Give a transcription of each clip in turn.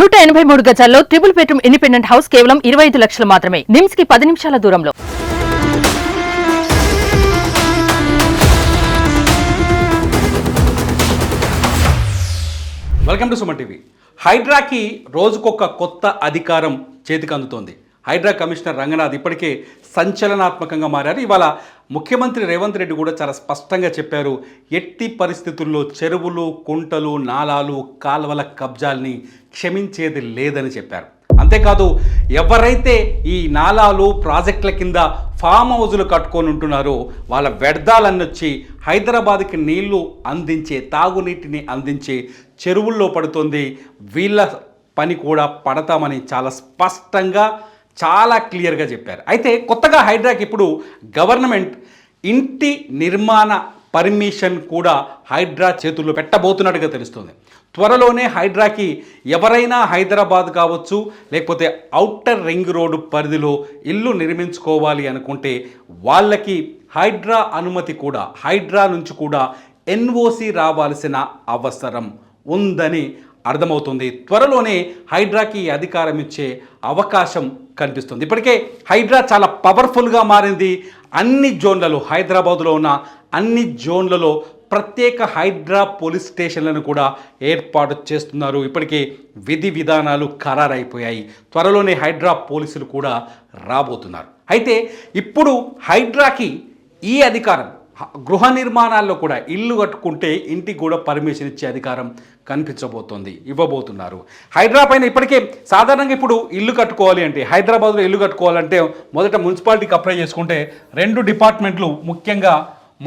183 గజాల్లో triple bedroom independent house కేవలం 25 లక్షలు మాత్రమే. నిమ్స్ కి 10 నిమిషాల దూరంలో. Welcome to Suman TV. హైడ్రాకి రోజుకొక కొత్త అధికారం చేతికి అందుతోంది. హైడ్రా కమిషనర్ రంగనాథ్ ఇప్పటికే సంచలనాత్మకంగా మారారు. ఇవాళ ముఖ్యమంత్రి రేవంత్ రెడ్డి కూడా చాలా స్పష్టంగా చెప్పారు, ఎట్టి పరిస్థితుల్లో చెరువులు, కుంటలు, నాలాలు, కాల్వల కబ్జాల్ని క్షమించేది లేదని చెప్పారు. అంతేకాదు, ఎవరైతే ఈ నాలాలు ప్రాజెక్టుల కింద ఫామ్ హౌజులు కట్టుకొని ఉంటున్నారో వాళ్ళ వ్యర్థాలన్నీ వచ్చి హైదరాబాద్కి నీళ్లు అందించే, తాగునీటిని అందించే చెరువుల్లో పడుతుంది. వీళ్ళ పని కూడా పడతామని చాలా స్పష్టంగా, చాలా క్లియర్గా చెప్పారు. అయితే కొత్తగా హైడ్రాకి ఇప్పుడు గవర్నమెంట్ ఇంటి నిర్మాణ పర్మిషన్ కూడా హైడ్రా చేతుల్లో పెట్టబోతున్నట్టుగా తెలుస్తుంది. త్వరలోనే హైడ్రాకి ఎవరైనా హైదరాబాద్ కావచ్చు, లేకపోతే ఔటర్ రింగ్ రోడ్డు పరిధిలో ఇల్లు నిర్మించుకోవాలి అనుకుంటే వాళ్ళకి హైడ్రా అనుమతి కూడా, హైడ్రా నుంచి కూడా ఎన్ఓసి రావాల్సిన అవసరం ఉందని అర్థమవుతుంది. త్వరలోనే హైడ్రాకి అధికారం ఇచ్చే అవకాశం కనిపిస్తుంది. ఇప్పటికే హైడ్రా చాలా పవర్ఫుల్గా మారింది. అన్ని జోన్లలో, హైదరాబాదులో ఉన్న అన్ని జోన్లలో ప్రత్యేక హైడ్రా పోలీస్ స్టేషన్లను కూడా ఏర్పాటు చేస్తున్నారు. ఇప్పటికే విధి విధానాలు ఖరారైపోయాయి. త్వరలోనే హైడ్రా పోలీసులు కూడా రాబోతున్నారు. అయితే ఇప్పుడు హైడ్రాకి ఈ అధికారం, గృహ నిర్మాణాల్లో కూడా ఇల్లు కట్టుకుంటే ఇంటికి కూడా పర్మిషన్ ఇచ్చే అధికారం కనిపించబోతోంది, ఇవ్వబోతున్నారు. హైడ్రా పైన ఇప్పటికే సాధారణంగా ఇప్పుడు ఇల్లు కట్టుకోవాలి అంటే, హైదరాబాద్లో ఇల్లు కట్టుకోవాలంటే మొదట మున్సిపాలిటీకి అప్లై చేసుకుంటే 2 డిపార్ట్మెంట్లు ముఖ్యంగా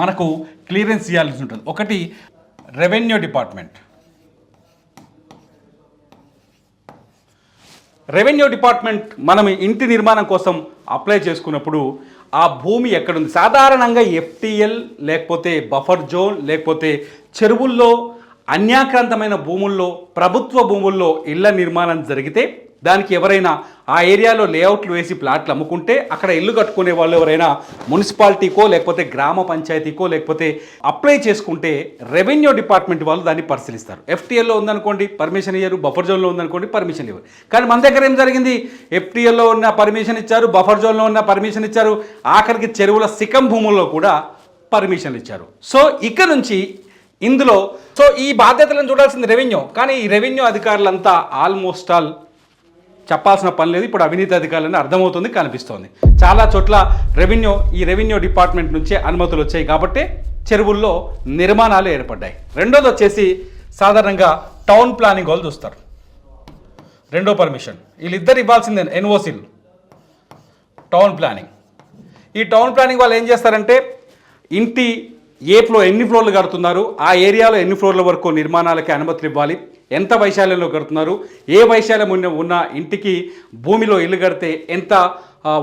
మనకు క్లియరెన్స్ ఇవ్వాల్సి ఉంటుంది. ఒకటి రెవెన్యూ డిపార్ట్మెంట్. రెవెన్యూ డిపార్ట్మెంట్ మనం ఇంటి నిర్మాణం కోసం అప్లై చేసుకున్నప్పుడు ఆ భూమి ఎక్కడుంది, సాధారణంగా ఎఫ్టీఎల్ లేకపోతే బఫర్ జోన్ లేకపోతే చెరువుల్లో, అన్యాక్రాంతమైన భూముల్లో, ప్రభుత్వ భూముల్లో ఇళ్ల నిర్మాణం జరిగితే దానికి ఎవరైనా ఆ ఏరియాలో లేఅవుట్లు వేసి ప్లాట్లు అమ్ముకుంటే అక్కడ ఇల్లు కట్టుకునే వాళ్ళు ఎవరైనా మున్సిపాలిటీకో లేకపోతే గ్రామ పంచాయతీకో లేకపోతే అప్లై చేసుకుంటే రెవెన్యూ డిపార్ట్మెంట్ వాళ్ళు దాన్ని పరిశీలిస్తారు. ఎఫ్టీఎల్లో ఉందనుకోండి పర్మిషన్ ఇయ్యరు, బఫర్ జోన్లో ఉందనుకోండి పర్మిషన్ ఇవ్వరు. కానీ మన దగ్గర ఏం జరిగింది, ఎఫ్టీఎల్లో ఉన్న పర్మిషన్ ఇచ్చారు, బఫర్ జోన్లో ఉన్న పర్మిషన్ ఇచ్చారు, ఆఖరికి చెరువుల సికం భూముల్లో కూడా పర్మిషన్లు ఇచ్చారు. సో ఇక నుంచి ఇందులో ఈ బాధ్యతలను చూడాల్సింది రెవెన్యూ. కానీ ఈ రెవెన్యూ అధికారులంతా ఆల్మోస్ట్ ఆల్ చెప్పాల్సిన పని లేదు. ఇప్పుడు అవినీతి అధికారులని అర్థమవుతుంది, కనిపిస్తోంది. చాలా చోట్ల ఈ రెవెన్యూ డిపార్ట్మెంట్ నుంచే అనుమతులు వచ్చాయి కాబట్టి చెరువుల్లో నిర్మాణాలు ఏర్పడ్డాయి. రెండోది వచ్చేసి సాధారణంగా టౌన్ ప్లానింగ్ వాళ్ళు చూస్తారు. రెండో పర్మిషన్ వీళ్ళిద్దరు ఇవ్వాల్సిందే, ఎన్ఓసీలు. టౌన్ ప్లానింగ్, ఈ టౌన్ ప్లానింగ్ వాళ్ళు ఏం చేస్తారంటే ఇంటి ఎన్ని ఫ్లోర్లు కడుతున్నారు, ఆ ఏరియాలో ఎన్ని ఫ్లోర్ల వరకు నిర్మాణాలకి అనుమతులు ఇవ్వాలి, ఎంత వైశాల్యంలో కడుతున్నారు, ఏ వైశాల్యం ఉన్న ఇంటికి భూమిలో ఇల్లు కడితే ఎంత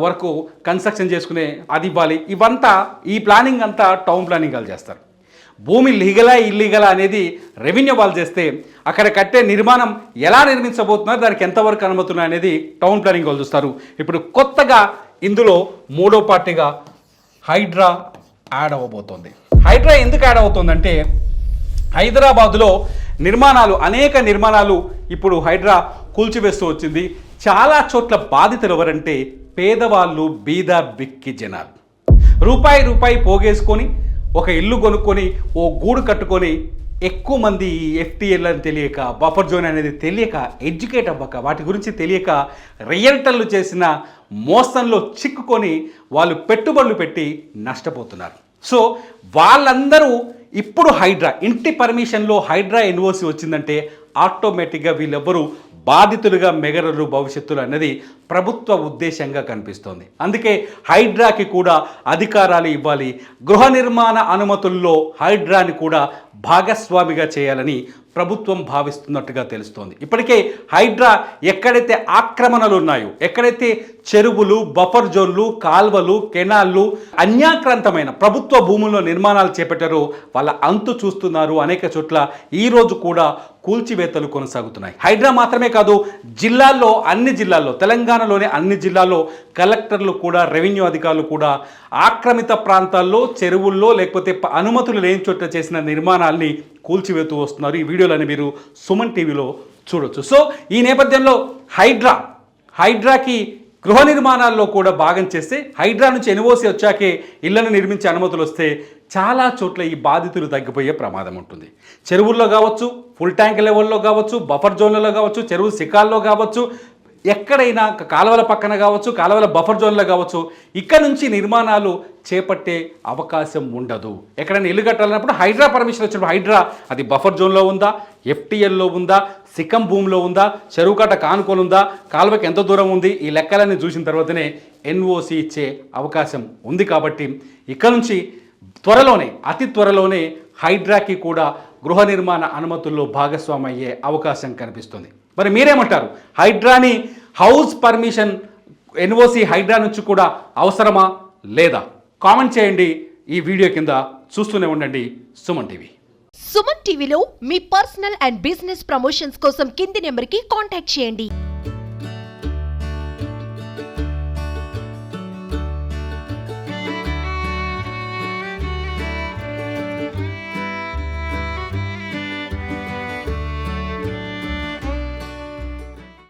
వరకు కన్స్ట్రక్షన్ చేసుకునే అది ఇవ్వాలి. ఇవంతా, ఈ ప్లానింగ్ అంతా టౌన్ ప్లానింగ్ వాళ్ళు చేస్తారు. భూమి లీగలా ఇల్లీగలా అనేది రెవెన్యూ వాళ్ళు చేస్తే అక్కడ కట్టే నిర్మాణం ఎలా నిర్మించబోతున్నారు, దానికి ఎంతవరకు అనుమతులు అనేది టౌన్ ప్లానింగ్ వాళ్ళు చూస్తారు. ఇప్పుడు కొత్తగా ఇందులో మూడో పార్టీగా హైడ్రా యాడ్ అవ్వబోతోంది. హైడ్రా ఎందుకు యాడ్ అవుతుందంటే హైదరాబాదులో అనేక నిర్మాణాలు ఇప్పుడు హైడ్రా కూల్చివేస్తూ వచ్చింది. చాలా చోట్ల బాధితులు ఎవరంటే పేదవాళ్ళు, బీద బిక్కి జనాలు. రూపాయి పోగేసుకొని ఒక ఇల్లు కొనుక్కొని ఓ గూడు కట్టుకొని ఎక్కువ మంది ఈ ఎఫ్టీఎల్ అని తెలియక, బఫర్ జోన్ అనేది తెలియక, ఎడ్యుకేట్ అవ్వక, వాటి గురించి తెలియక రియల్టర్లు చేసిన మోసంలో చిక్కుకొని వాళ్ళు పెట్టుబడులు పెట్టి నష్టపోతున్నారు. సో వాళ్ళందరూ ఇప్పుడు ఇంటి పర్మిషన్లో హైడ్రా ఎన్ఓసి వచ్చిందంటే ఆటోమేటిక్గా వీళ్ళెవ్వరూ బాధితులుగా మెగరరు భవిష్యత్తులో అన్నది ప్రభుత్వ ఉద్దేశంగా కనిపిస్తోంది. అందుకే హైడ్రాకి కూడా అధికారాలు ఇవ్వాలి, గృహ నిర్మాణ అనుమతుల్లో హైడ్రాని కూడా భాగస్వామిగా చేయాలని ప్రభుత్వం భావిస్తున్నట్టుగా తెలుస్తోంది. ఇప్పటికే హైడ్రా ఎక్కడైతే ఆక్రమణలు ఉన్నాయో, ఎక్కడైతే చెరువులు, బఫర్ జోన్లు, కాల్వలు, కెనాళ్ళు, అన్యాక్రాంతమైన ప్రభుత్వ భూముల్లో నిర్మాణాలు చేపట్టారో వాళ్ళ అంతు చూస్తున్నారు. అనేక చోట్ల ఈరోజు కూడా కూల్చివేతలు కొనసాగుతున్నాయి. హైడ్రా మాత్రమే కాదు, అన్ని జిల్లాల్లో, తెలంగాణలోని అన్ని జిల్లాల్లో కలెక్టర్లు కూడా, రెవెన్యూ అధికారులు కూడా ఆక్రమిత ప్రాంతాల్లో, చెరువుల్లో లేకపోతే అనుమతులు లేని చోట్ల చేసిన నిర్మాణాల్ని కూల్చివేతూ వస్తున్నారు. ఈ వీడియోలని మీరు సుమన్ టీవీలో చూడొచ్చు. సో ఈ నేపథ్యంలో హైడ్రాకి గృహ నిర్మాణాల్లో కూడా భాగం చేస్తే హైడ్రా నుంచి ఎన్ఓసి వచ్చాకే ఇళ్లను నిర్మించే అనుమతులు వస్తే చాలా చోట్ల ఈ బాధితులు తగ్గిపోయే ప్రమాదం ఉంటుంది. చెరువుల్లో కావచ్చు, ఫుల్ ట్యాంక్ లెవెల్లో కావచ్చు, బఫర్ జోన్లలో కావచ్చు, చెరువు శిఖాల్లో కావచ్చు, ఎక్కడైనా కాలువల పక్కన కావచ్చు, కాలువల బఫర్ జోన్లో కావచ్చు, ఇక్కడ నుంచి నిర్మాణాలు చేపట్టే అవకాశం ఉండదు. ఎక్కడైనా ఇల్లు కట్టాలన్నప్పుడు హైడ్రా పర్మిషన్ వచ్చినప్పుడు హైడ్రా అది బఫర్ జోన్లో ఉందా, ఎఫ్టీఎల్లో ఉందా, సిక్కం భూమిలో ఉందా, చెరువు కట్ట కానుకోలు ఉందా, కాలువకి ఎంత దూరం ఉంది, ఈ లెక్కలన్నీ చూసిన తర్వాతనే ఎన్ఓసి ఇచ్చే అవకాశం ఉంది. కాబట్టి ఇక్కడ నుంచి అతి త్వరలోనే హైడ్రాకి కూడా గృహ నిర్మాణ అనుమతుల్లో భాగస్వామి అయ్యే అవకాశం కనిపిస్తుంది. మరి మీరేమంటారు? హైడ్రాని హౌస్ పర్మిషన్ ఎన్ఓసి హైడ్రా నుంచి కూడా అవసరమా లేదా? కామెంట్ చేయండి. ఈ వీడియో కింద చూస్తూనే ఉండండి సుమన్ టీవీ. సుమన్ టీవీలో మీ పర్సనల్ అండ్ బిజినెస్ ప్రమోషన్స్ కోసం కింది నెంబర్కి కాంటాక్ట్ చేయండి.